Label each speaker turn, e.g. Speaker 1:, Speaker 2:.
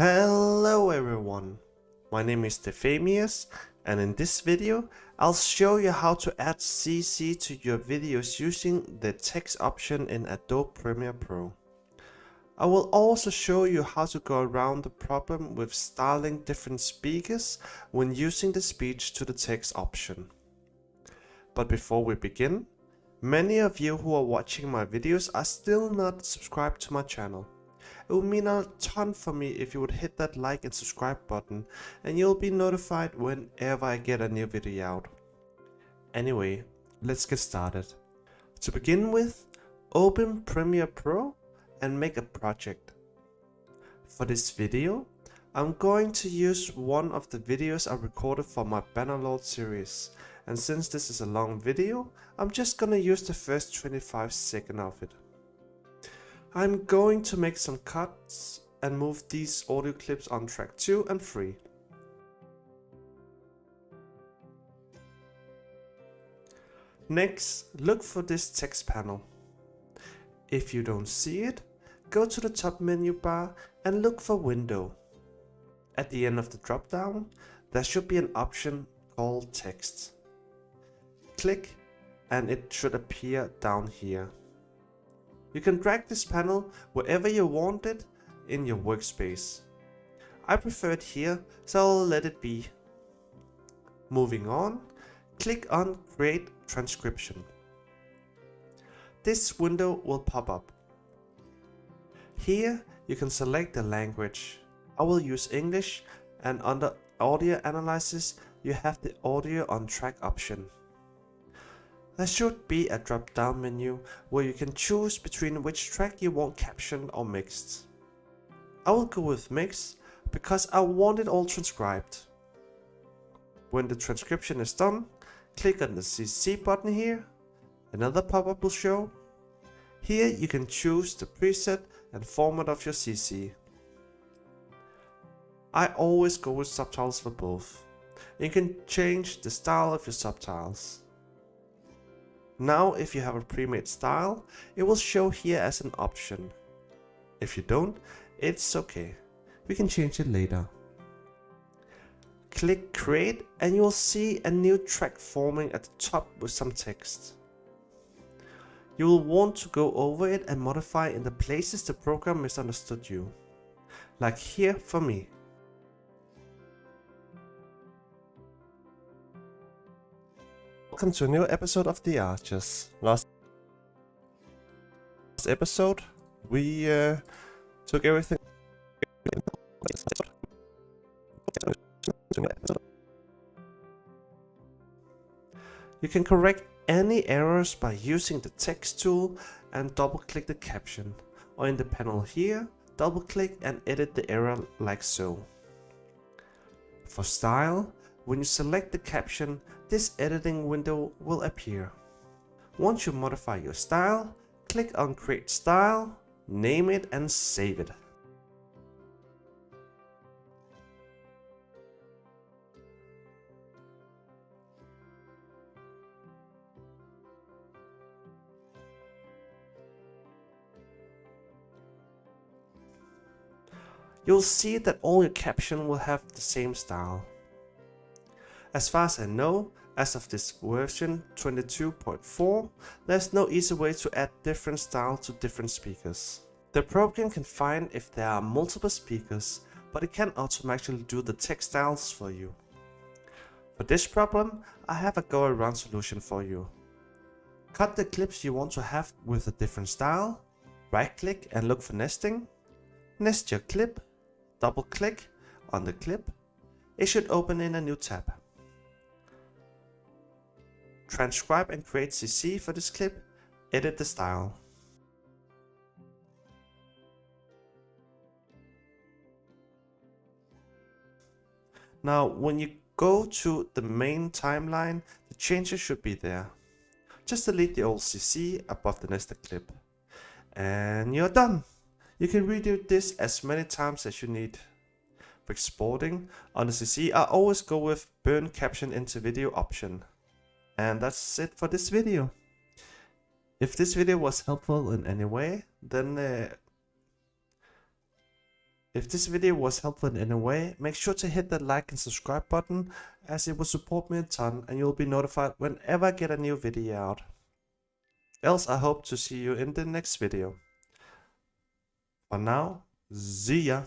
Speaker 1: Hello everyone, my name is Stefamius, and in this video I'll show you how to add CC to your videos using the text option in Adobe Premiere Pro. I will also show you how to go around the problem with styling different speakers when using the speech to the text option. But before we begin, many of you who are watching my videos are still not subscribed to my channel. It would mean a ton for me if you would hit that like and subscribe button, and you'll be notified whenever I get a new video out. Anyway, let's get started. To begin with, open Premiere Pro and make a project. For this video, I'm going to use one of the videos I recorded for my Bannerlord series, and since this is a long video, I'm just gonna use the first 25 seconds of it. I'm going to make some cuts and move these audio clips on track 2 and 3. Next, look for this text panel. If you don't see it, go to the top menu bar and look for Window. At the end of the drop down, there should be an option called Text. Click and it should appear down here. You can drag this panel wherever you want it in your workspace. I prefer it here, so I'll let it be. Moving on, click on Create Transcription. This window will pop up. Here you can select the language. I will use English, and under Audio Analysis you have the Audio on Track option. There should be a drop-down menu where you can choose between which track you want captioned or mixed. I will go with mix because I want it all transcribed. When the transcription is done, click on the CC button here. Another pop-up will show. Here you can choose the preset and format of your CC. I always go with subtitles for both. You can change the style of your subtitles. Now if you have a pre-made style, it will show here as an option. If you don't, it's okay. We can change it later. Click Create and you will see a new track forming at the top with some text. You will want to go over it and modify in the places the program misunderstood you. Like here for me. Welcome to a new episode of The Archers. Last episode, we took everything. You can correct any errors by using the text tool and double click the caption, or in the panel here, double click and edit the error like so. For style, when you select the caption, this editing window will appear. Once you modify your style, click on Create Style, name it and save it. You'll see that all your caption will have the same style. As far as I know, as of this version 22.4, there's no easy way to add different style to different speakers. The program can find if there are multiple speakers, but it can't automatically do the text styles for you. For this problem, I have a go around solution for you. Cut the clips you want to have with a different style, right click and look for nesting, nest your clip, double click on the clip, it should open in a new tab. Transcribe and create CC for this clip, edit the style. Now when you go to the main timeline, the changes should be there. Just delete the old CC above the nested clip. And you're done. You can redo this as many times as you need. For exporting on the CC, I always go with Burn Caption into Video option. And that's it for this video. If this video was helpful in any way, then If this video was helpful in any way, make sure to hit that like and subscribe button, as it will support me a ton and you'll be notified whenever I get a new video out. Else I hope to see you in the next video. For now, see ya!